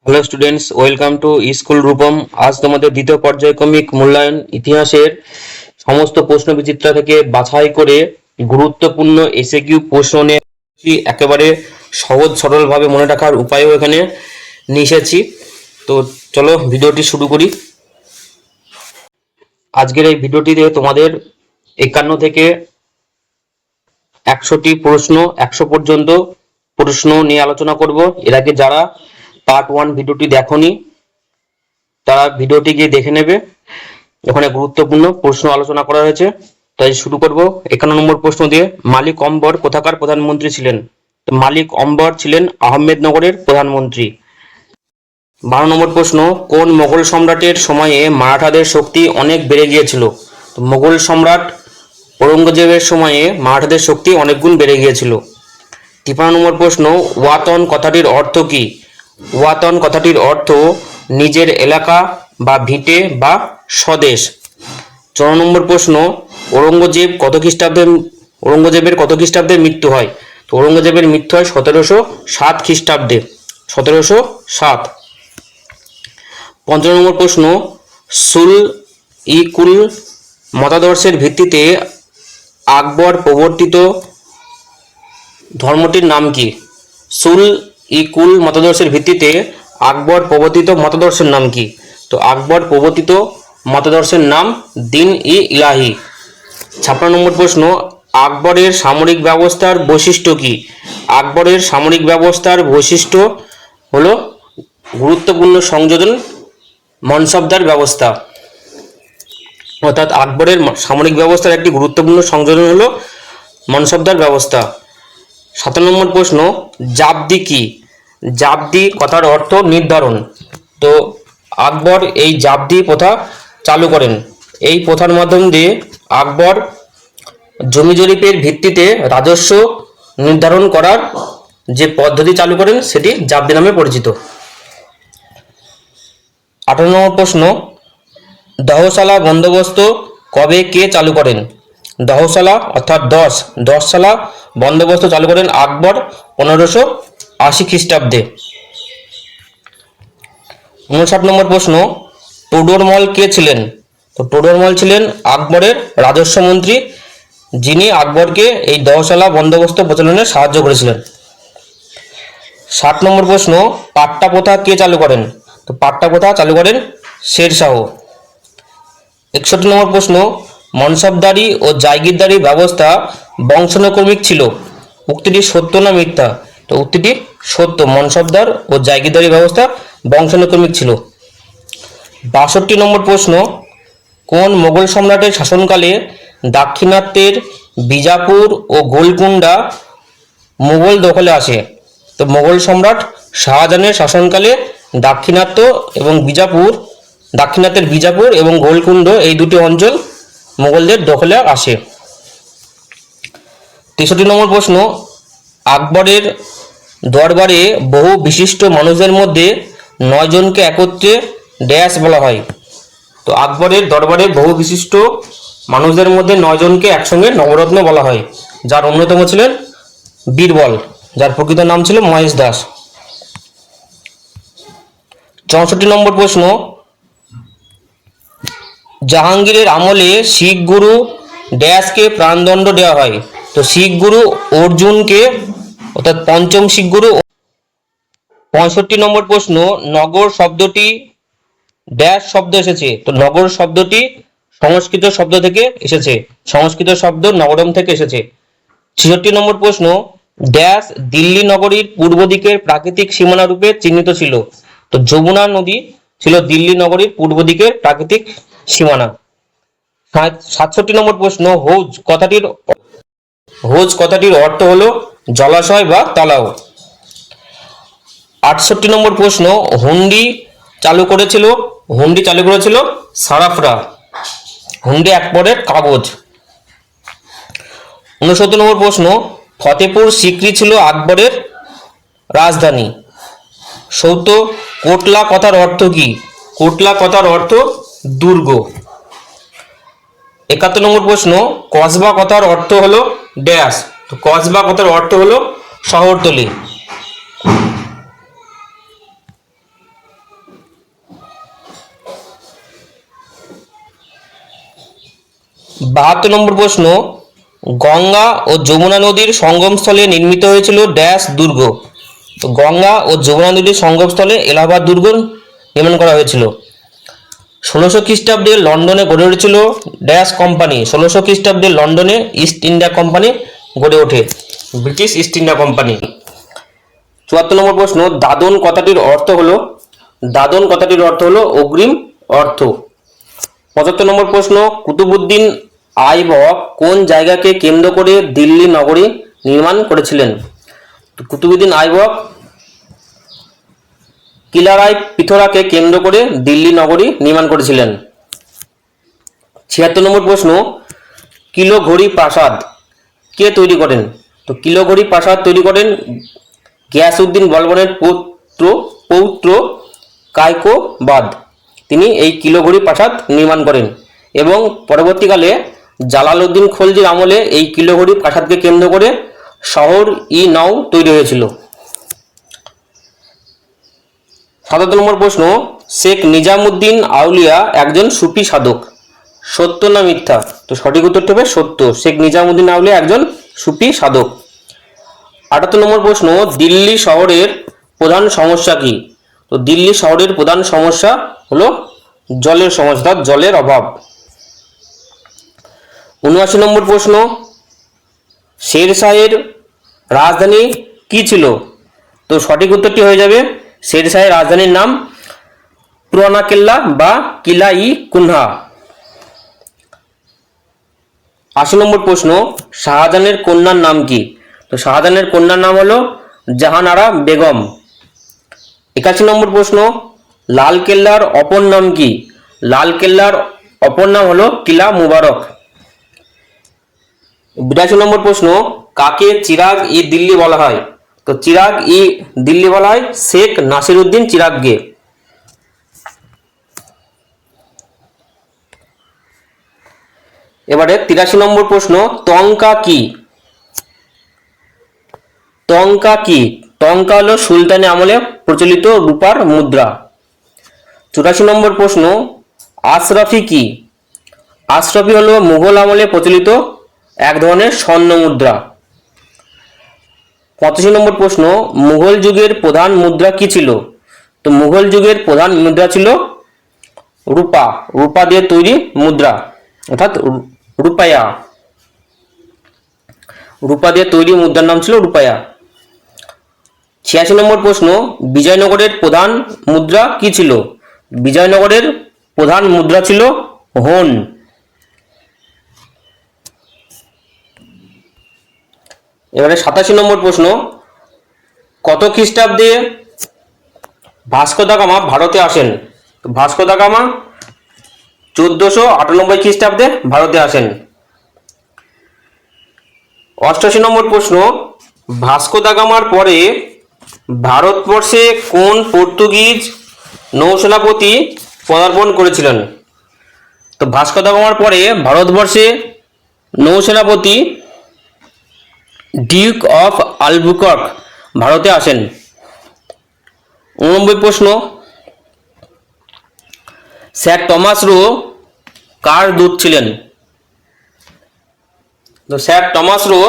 Hello students, welcome to school Rupam. আজ তোমাদের দ্বিতীয় পর্যায়ক্রমিক মূল্যায়ন ইতিহাসের সমস্ত প্রশ্ন বিচিত্রা থেকে বাছাই করে গুরুত্বপূর্ণ এসএকিউ প্রশ্ন নিয়ে একেবারে সহজ সরলভাবে মনে রাখার উপায়ও এখানে নিয়ে এসেছি। তো চলো ভিডিওটি শুরু করি। আজকের এই ভিডিওটিতে তোমাদের 51 থেকে 100টি প্রশ্ন, 100 পর্যন্ত প্রশ্ন নিয়ে আলোচনা করব। এর আগে যারা পার্ট 1 ভিডিওটি দেখোনি তারা ভিডিওটি গিয়ে দেখে নেবে, ওখানে গুরুত্বপূর্ণ প্রশ্ন আলোচনা করা হয়েছে। তাই শুরু করব 51 নম্বর প্রশ্ন দিয়ে। মালিক অম্বর কোথাকার প্রধানমন্ত্রী ছিলেন? মালিক অম্বর ছিলেন আহমেদনগরের প্রধানমন্ত্রী। 12 নম্বর প্রশ্ন, কোন মোগল সম্রাটের সময়ে মারাঠাদের শক্তি অনেক বেড়ে গিয়েছিল? মোগল সম্রাট ঔরঙ্গজেবের সময়ে মারাঠাদের শক্তি অনেক গুণ বেড়ে গিয়েছিল। 53 নম্বর প্রশ্ন, ওয়াতন কথাটির অর্থ কি? ওয়াতন কথাটির অর্থ নিজের এলাকা বা ভিটে বা স্বদেশ। 54 নম্বর প্রশ্ন, ঔরঙ্গজেবের কত খ্রিস্টাব্দে মৃত্যু হয়? তো ঔরঙ্গজেবের মৃত্যু হয় 1707 খ্রিস্টাব্দে, 1707। 55 নম্বর প্রশ্ন, সুল-ই-কুল মতাদর্শের ভিত্তিতে আকবর প্রবর্তিত ধর্মটির নাম কি? সুল-ই-কুল মতাদর্শের ভিত্তিতে আকবর প্রবর্তিত মতাদর্শের নাম কি? তো আকবর প্রবর্তিত মতাদর্শের নাম দিন-ই-ইলাহি। 56 নম্বর প্রশ্ন, আকবরের সামরিক ব্যবস্থার বৈশিষ্ট্য কি? আকবরের সামরিক ব্যবস্থার বৈশিষ্ট্য হলো গুরুত্বপূর্ণ সংযোজন মনসবদার ব্যবস্থা। অর্থাৎ আকবরের সামরিক ব্যবস্থার একটি গুরুত্বপূর্ণ সংযোজন হলো মনসবদার ব্যবস্থা। 7 নম্বর প্রশ্ন, জাবদি কি? জাবদি কথার অর্থ নির্ধারণ। তো আকবর এই জাবদি প্রথা চালু করেন। এই প্রথার মাধ্যম দিয়ে আকবর জমি জরিপের ভিত্তিতে রাজস্ব নির্ধারণ করার যে পদ্ধতি চালু করেন সেটি জাবদি নামে পরিচিত। 18 নম্বর প্রশ্ন, দহসালা বন্দোবস্ত কবে কে চালু করেন? দহসালা অর্থাৎ দশসালা বন্দোবস্ত চালু করেন আকবর 1580 খ্রিস্টাব্দে। 59 নম্বর প্রশ্ন, টোডরমল কে ছিলেন? তো টোডরমল ছিলেন আকবরের রাজস্ব মন্ত্রী, যিনি আকবরকে এই দহসালা বন্দোবস্ত প্রচলনে সাহায্য করেছিলেন। 60 নম্বর প্রশ্ন, পাট্টা প্রথা কে চালু করেন? তো পাট্টা প্রথা চালু করেন শেরশাহ। 61 নম্বর প্রশ্ন, মনসবদারি ও জায়গিরদারি ব্যবস্থা বংশানুক্রমিক ছিল, উক্তিটি সত্য না মিথ্যা? তো উক্তিটি সত্য, মনসবদার ও জায়গিরদারি ব্যবস্থা বংশানুক্রমিক ছিল। 62 নম্বর প্রশ্ন, কোন মোগল সম্রাটের শাসনকালে দাক্ষিণাত্যের বিজাপুর ও গোলকুন্ডা মুঘল দখলে আসে? তো মোগল সম্রাট শাহজাহানের শাসনকালে দাক্ষিণাত্যের বিজাপুর এবং গোলকুন্ড এই দুটি অঞ্চল মোগলদের দখলে আসে। 63 নম্বর প্রশ্ন, আকবরের দরবারে বহু বিশিষ্ট মানুষদের মধ্যে 9 জনকে একত্রে ড্যাশ বলা হয়? তো আকবরের দরবারে বহু বিশিষ্ট মানুষদের মধ্যে 9 জনকে একসঙ্গে নবরত্ন বলা হয়, যার অন্যতম ছিলেন বীরবল, যার প্রকৃত নাম ছিল মহেশ দাস। 64 নম্বর প্রশ্ন, জাহাঙ্গীরের আমলে শিখ গুরু ড্যাশকে প্রাণদণ্ড দেওয়া হয়? তো শিখ গুরু অর্জুনকে, অর্থাৎ পঞ্চম শিখ গুরু। 65 নম্বর প্রশ্ন, নগর শব্দটি ড্যাশ শব্দ এসেছে? তো নগর শব্দটি সংস্কৃত শব্দ থেকে এসেছে, সংস্কৃত শব্দ নগরম থেকে এসেছে। 66 নম্বর প্রশ্ন, ড্যাশ দিল্লি নগরীর পূর্ব দিকের প্রাকৃতিক সীমানা রূপে চিহ্নিত ছিল? তো যমুনা নদী ছিল দিল্লি নগরীর পূর্ব দিকের প্রাকৃতিক সীমানা। 67 নম্বর প্রশ্ন, হোজ কথাটির অর্থ হলো জলাশয় বা তালাও। 68 নম্বর প্রশ্ন, হুন্ডি চালু করেছিল সারাফরা। হুন্ডি এক প্রকারের কাগজ। 69 নম্বর প্রশ্ন, ফতেপুর সিক্রি ছিল আকবরের রাজধানী। 70 কোটলা কথার অর্থ কি? কোটলা কথার অর্থ দুর্গ। 71 নম্বর প্রশ্ন, কসবা কথার অর্থ হলো ড্যাশ? তো কসবা কথার অর্থ হলো শহরতলি। 72 নম্বর প্রশ্ন, গঙ্গা ও যমুনা নদীর সঙ্গমস্থলে নির্মিত হয়েছিল ড্যাশ দুর্গ। তো গঙ্গা ও যমুনা নদীর সঙ্গমস্থলে এলাহাবাদ দুর্গ নির্মাণ করা হয়েছিল। 1600 খ্রিস্টাব্দে লন্ডনে গড়ে উঠেছিল ড্যাশ কোম্পানি। 1600 খ্রিস্টাব্দে লন্ডনে ইস্ট ইন্ডিয়া কোম্পানি গড়ে ওঠে, ব্রিটিশ ইস্ট ইন্ডিয়া কোম্পানি। 74 নম্বর প্রশ্ন, দাদন কথাটির অর্থ হলো, দাদন কথাটির অর্থ হলো অগ্রিম অর্থ। 75 নম্বর প্রশ্ন, কুতুবউদ্দিন আইবক কোন জায়গাকে কেন্দ্র করে দিল্লি নগরী নির্মাণ করেছিলেন? তো কুতুবউদ্দিন আইবক কিলারাই পিথোরাকে কেন্দ্র করে দিল্লি নগরী নির্মাণ করেছিলেন। 76 নম্বর প্রশ্ন, কিলোঘড়ি প্রাসাদ কে তৈরি করেন? তো কিলোঘড়ি প্রাসাদ তৈরি করেন গিয়াসউদ্দিন বলবনের পৌত্র কায়কোবাদ। তিনি এই কিলোঘড়ি প্রাসাদ নির্মাণ করেন এবং পরবর্তীকালে জালালউদ্দিন খলজির আমলে এই কিলোঘড়ি প্রাসাদকে কেন্দ্র করে শহর ই নও তৈরি হয়েছিল। 77 নম্বর প্রশ্ন, শেখ নিজামুদ্দিন আউলিয়া একজন সুফি সাধক, সত্য না মিথ্যা? তো সঠিক উত্তরটি হবে সত্য, শেখ নিজামুদ্দিন আউলিয়া একজন সুফি সাধক। 78 নম্বর প্রশ্ন, দিল্লি শহরের প্রধান সমস্যা কি? তো দিল্লি শহরের প্রধান সমস্যা হলো জলের সমস্যা, জলের অভাব। 79 নম্বর প্রশ্ন, শেরশাহের রাজধানী কি ছিল? তো সঠিক উত্তরটি হয়ে যাবে শেরশাহের রাজধানীর নাম পুরানা কেল্লা বা কিলা ই কুনহা। 80 নম্বর প্রশ্ন, শাহজাহানের কন্যার নাম কি? তো শাহজাহানের কন্যার নাম হলো জাহানারা বেগম। 81 নম্বর প্রশ্ন, লাল কেল্লার অপর নাম কি? লাল কেল্লার অপর নাম হলো কিলা মুবারক। 82 নম্বর প্রশ্ন, কাকে চিরাগ ই দিল্লি বলা হয়? তো চিরাগ ই দিল্লি বলা হয় শেখ নাসিরউদ্দিন চিরাগকে। এবারে 83 নম্বর প্রশ্ন, টঙ্কা কি? টঙ্কা কি? টঙ্কা হলো সুলতানি আমলে প্রচলিত রূপার মুদ্রা। 84 নম্বর প্রশ্ন, আশরাফি কি? আশরাফি হলো মুঘল আমলে প্রচলিত এক ধরনের স্বর্ণ মুদ্রা। 85 নম্বর প্রশ্ন, মুঘল যুগের প্রধান মুদ্রা কি ছিল? তো মুঘল যুগের প্রধান মুদ্রা ছিল রূপা, রূপা দিয়ে তৈরি মুদ্রা অর্থাৎ রূপায়া, রূপা দিয়ে তৈরি মুদ্রার নাম ছিল রূপায়া। 86 নম্বর প্রশ্ন, বিজয়নগরের প্রধান মুদ্রা কি ছিল? বিজয়নগরের প্রধান মুদ্রা ছিল হোন। এবারে 87 নম্বর প্রশ্ন, কত খ্রিস্টাব্দে ভাস্কো দা গামা ভারতে আসেন? ভাস্কো দা গামা 1498 খ্রিস্টাব্দে ভারতে আসেন। 88 নম্বর প্রশ্ন, ভাস্কো দা গামার পরে ভারতবর্ষে কোন পর্তুগিজ নৌসেনাপতি পদার্পণ করেছিলেন? তো ভাস্কো দা গামার পরে ভারতবর্ষে নৌসেনাপতি ডিউক অফ আলবুকার্ক ভারতে আসেন। 89 প্রশ্ন, স্যার টমাস রো কার দূত ছিলেন? তো স্যার টমাস রো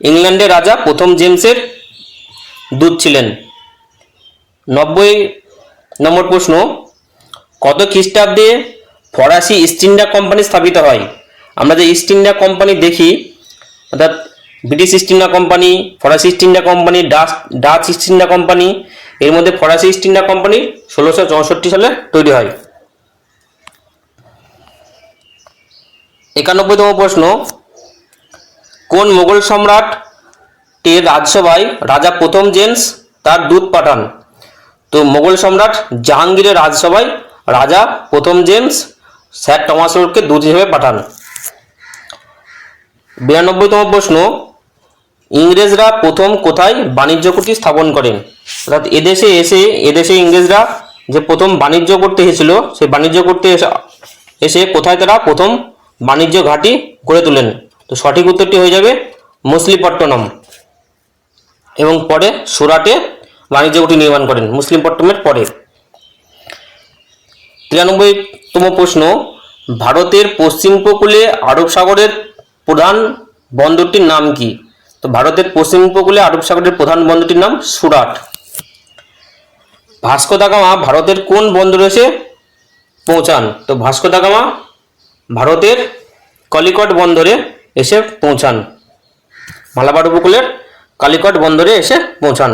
ইংল্যান্ডের রাজা প্রথম জেমসের দূত ছিলেন। 90 নম্বর প্রশ্ন, কত খ্রিস্টাব্দে ফরাসি ইস্ট ইন্ডিয়া কোম্পানি স্থাপিত হয়? আমরা যে ইস্ট ইন্ডিয়া কোম্পানি দেখি অর্থাৎ ব্রিটিশ ইস্ট ইন্ডিয়া কোম্পানি, ফরাসি east India company, Dutch east India company, এর মধ্যে ফরাসি ইস্ট ইন্ডিয়া কোম্পানি 1664 সালে তৈরি হয়। 91তম প্রশ্ন, কোন মোগল সম্রাটের রাজসভায় রাজা প্রথম জেমস তার দূত পাঠান? তো মোগল সম্রাট জাহাঙ্গীরের রাজসভায় রাজা প্রথম জেমস স্যার টমাস রোকে দূত হিসেবে পাঠান। 92তম প্রশ্ন, ইংরেজরা প্রথম কোথায় বাণিজ্য কুঠি স্থাপন করেন? অর্থাৎ এদেশে ইংরেজরা যে প্রথম বাণিজ্য করতে এসেছিল সেই বাণিজ্য করতে এসে কোথায় তারা প্রথম বাণিজ্য ঘাঁটি গড়ে তোলেন? তো সঠিক উত্তরটি হয়ে যাবে মছলিপট্টনম এবং পরে সুরাটে বাণিজ্য ঘাঁটি নির্মাণ করেন মছলিপট্টনমের পরে। 93তম প্রশ্ন, ভারতের পশ্চিম উপকূলে আরব সাগরের প্রধান বন্দরটির নাম কি? তো ভারতের পশ্চিম উপকূলে আরব সাগরের প্রধান বন্দরটির নাম সুরাট। ভাস্কো দা গামা ভারতের কোন বন্দরে এসে পৌঁছান? তো ভাস্কো দা গামা ভারতের কলিকট বন্দরে এসে পৌঁছান। মালাবার উপকূলের কালিকট বন্দরে এসে পৌঁছান।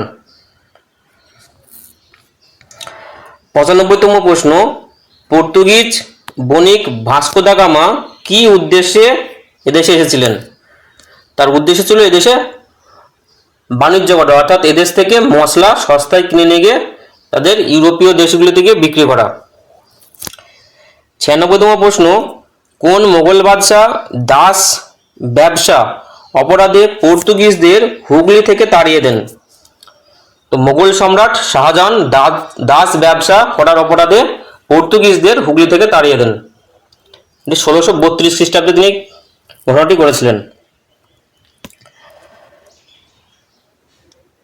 95তম প্রশ্ন, পর্তুগিজ বণিক ভাস্কো দা গামা কি উদ্দেশ্যে এদেশে এসেছিলেন? তার উদ্দেশ্য ছিল এদেশে বাণিজ্য করা, অর্থাৎ এদেশ থেকে মশলা সস্তায় কিনে নিয়ে গিয়ে তাদের ইউরোপীয় দেশগুলি থেকে বিক্রি করা। 96তম প্রশ্ন, কোন মোগল বাদশাহ দাস ব্যবসা অপরাধে পর্তুগিজদের হুগলি থেকে তাড়িয়ে দেন? তো মোগল সম্রাট শাহজাহান দাস ব্যবসা করার অপরাধে পর্তুগিজদের হুগলি থেকে তাড়িয়ে দেন। 1632 খ্রিস্টাব্দে তিনি ঘটনাটি করেছিলেন।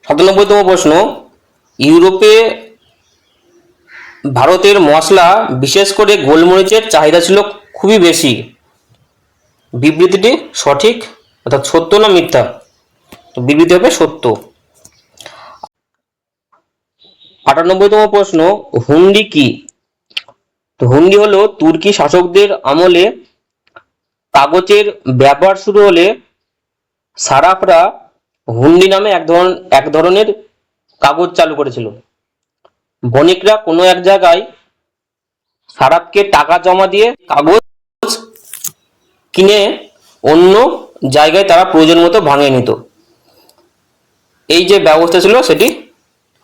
97তম প্রশ্ন, ইউরোপে ভারতের মশলা বিশেষ করে গোলমরিচের চাহিদা ছিল খুবই বেশি। বিবৃতিটি সঠিক অর্থাৎ সত্য না মিথ্যা? তো বিবৃতি হবে সত্য। 98তম প্রশ্ন, হুন্ডি কি? তো হুন্ডি হলো তুর্কি শাসকদের আমলে কাগজের ব্যবহার শুরু হলে সারাফরা হুন্ডি নামে এক ধরনের কাগজ চালু করেছিল। বণিকরা কোনো এক জায়গায় সারাফকে টাকা জমা দিয়ে কাগজ কিনে অন্য জায়গায় তারা প্রয়োজন মতো ভাঙিয়ে নিত। এই যে ব্যবস্থা ছিল সেটি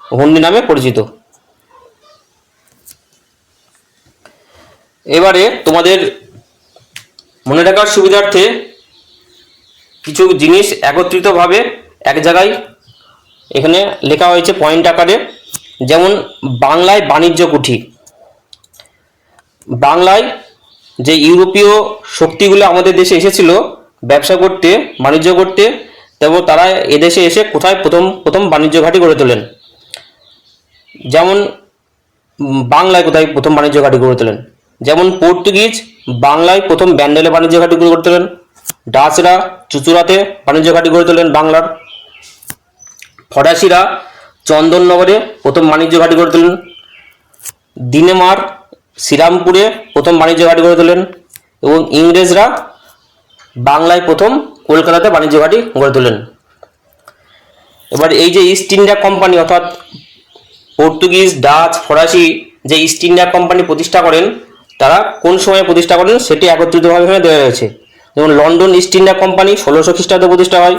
হুন্ডি নামে পরিচিত। এবারে তোমাদের মনে রাখার সুবিধার্থে কিছু জিনিস একত্রিতভাবে এক জায়গায় এখানে লেখা হয়েছে পয়েন্ট আকারে। যেমন বাংলায় বাণিজ্য কুঠি। বাংলায় যে ইউরোপীয় শক্তিগুলো আমাদের দেশে এসেছিল ব্যবসা করতে, বাণিজ্য করতে, তবে তারা এদেশে এসে কোথায় প্রথম বাণিজ্য ঘাঁটি গড়ে তোলেন? যেমন বাংলায় কোথায় প্রথম বাণিজ্য ঘাঁটি গড়ে তোলেন? যেমন পর্তুগিজ বাংলায় প্রথম ব্যান্ডেলে বাণিজ্য ঘাঁটি গড়ে তোলেন। ডাচরা চুচুড়াতে বাণিজ্য ঘাঁটি গড়ে তোলেন বাংলার। ফরাসিরা চন্দননগরে প্রথম বাণিজ্য ঘাঁটি গড়ে তোলেন। দিনেমার শ্রীরামপুরে প্রথম বাণিজ্য ঘাঁটি গড়ে তোলেন। এবং ইংরেজরা বাংলায় প্রথম কলকাতাতে বাণিজ্য ঘাঁটি গড়ে তোলেন। এবার এই যে ইস্ট ইন্ডিয়া কোম্পানি অর্থাৎ পর্তুগিজ, ডাচ, ফরাসি যে ইস্ট ইন্ডিয়া কোম্পানি প্রতিষ্ঠা করেন তারা কোন সময়ে প্রতিষ্ঠা করেন সেটি একত্রিতভাবে এখানে দেওয়া রয়েছে। যেমন লন্ডন ইস্ট ইন্ডিয়া কোম্পানি 1600 খ্রিস্টাব্দে প্রতিষ্ঠা হয়,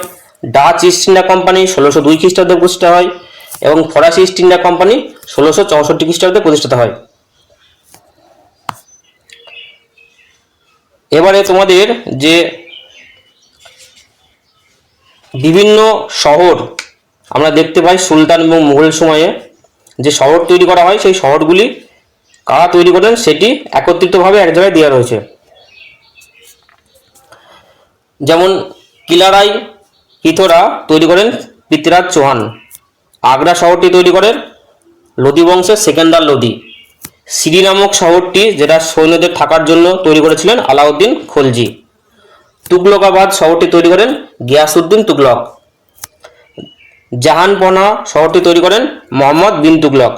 ডাচ ইস্ট ইন্ডিয়া কোম্পানি 1602 খ্রিস্টাব্দে প্রতিষ্ঠা হয় এবং ফরাসি ইস্ট ইন্ডিয়া কোম্পানি 1664 খ্রিস্টাব্দে প্রতিষ্ঠিত হয়। এবারে তোমাদের যে বিভিন্ন শহর আমরা দেখতে পাই সুলতান এবং মুঘল সময়ে যে শহর তৈরি করা হয় সেই শহরগুলি কারা তৈরি করেন সেটি একত্রিতভাবে এক জায়গায় দেওয়া রয়েছে। যেমন কিলারাই পিথোরা তৈরি করেন পৃথ্বীরাজ চৌহান। আগ্রা শহরটি তৈরি করেন লোদি বংশের সেকেন্দার লোদি। সিরি নামক শহরটি যেটা সৈন্যদের থাকার জন্য তৈরি করেছিলেন আলাউদ্দিন খলজি। তুগলকাবাদ শহরটি তৈরি করেন গিয়াসউদ্দিন তুগলক। জাহানপনা শহরটি তৈরি করেন মোহাম্মদ বিন তুগলক।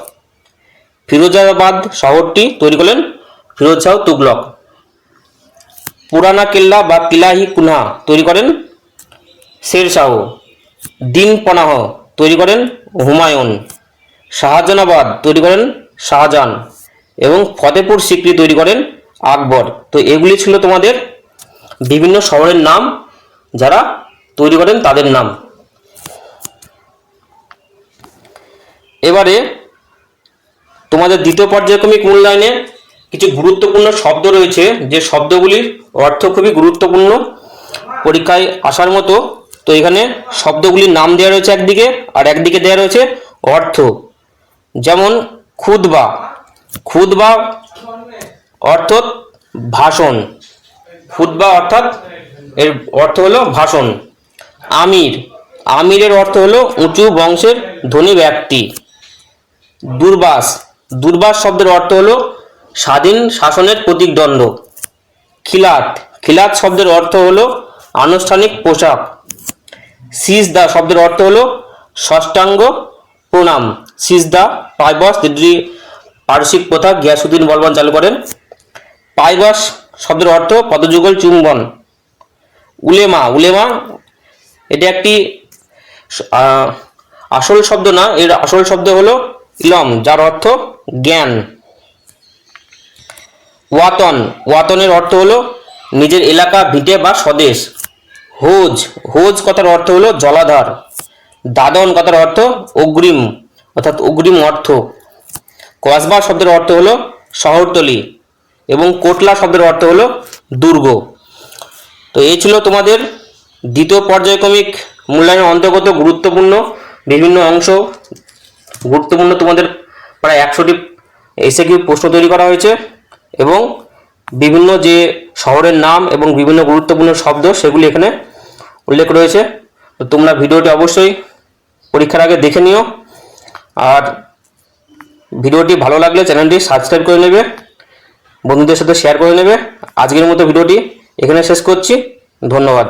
ফিরোজাবাদ শহরটি তৈরি করেন ফিরোজ শাহ তুগলক। পুরানা কেল্লা বা কিলাহি কুনহা তৈরি করেন শের শাহ। দিন পনাহ তৈরি করেন হুমায়ুন। শাহজাহানাবাদ তৈরি করেন শাহজাহান এবং ফতেপুর সিক্রি তৈরি করেন আকবর। তো এগুলি ছিল তোমাদের বিভিন্ন শহরের নাম, যারা তৈরি করেন তাদের নাম। এবারে তোমাদের দ্বিতীয় পর্যায়ক্রমিক মূল্যায়নে কিছু গুরুত্বপূর্ণ শব্দ রয়েছে যে শব্দগুলির অর্থ খুবই গুরুত্বপূর্ণ, পরীক্ষায় আসার মতো। তো এখানে শব্দগুলির নাম দেওয়া রয়েছে একদিকে, আর একদিকে দেওয়া রয়েছে অর্থ। যেমন খুতবা, খুতবা অর্থাৎ ভাষণ, খুতবা অর্থাৎ এর অর্থ হলো ভাষণ। আমির, আমিরের অর্থ হলো উঁচু বংশের ধনী ব্যক্তি। দুর্বাস, দুর্বাস শব্দের অর্থ হলো স্বাধীন শাসনের প্রতিদ্বন্দ্ব। খিলাত, খিলাত শব্দের অর্থ হলো আনুষ্ঠানিক পোশাক। সিজদা শব্দের অর্থ হলো ষষ্ঠাঙ্গ প্রণাম। সিজদা পাইবস যেটি পারসিক প্রথা গিয়াসুদ্দিন বলবান চালু করেন। পাইবস শব্দের অর্থ পদযুগল চুম্বন। উলেমা, উলেমা এটি একটি আসল শব্দ না, এর আসল শব্দ হলো ইলম, যার অর্থ জ্ঞান। ওয়াতন, ওয়াতনের অর্থ হলো নিজের এলাকা, ভিটে বা স্বদেশ। হোজ, হোজ কথার অর্থ হলো জলাধার। দাদন কথার অর্থ অগ্রিম, অর্থাৎ অগ্রিম অর্থ। কসবা শব্দের অর্থ হলো শহরতলি এবং কোটলা শব্দের অর্থ হলো দুর্গ। তো এই ছিল তোমাদের দ্বিতীয় পর্যায়ক্রমিক মূল্যায়নের অন্তর্গত গুরুত্বপূর্ণ বিভিন্ন অংশ। গুরুত্বপূর্ণ তোমাদের প্রায় 100টি এসএকিউ প্রশ্ন তৈরি করা হয়েছে এবং বিভিন্ন যে শহরের নাম এবং বিভিন্ন গুরুত্বপূর্ণ শব্দ সেগুলি এখানে উল্লেখ রয়েছে। তো তোমরা ভিডিওটি অবশ্যই পরীক্ষার আগে দেখে নিও, আর ভিডিওটি ভালো লাগলে চ্যানেলটি সাবস্ক্রাইব করে নেবে, বন্ধুদের সাথে শেয়ার করে নেবে। আজকের মতো ভিডিওটি এখানে শেষ করছি। ধন্যবাদ।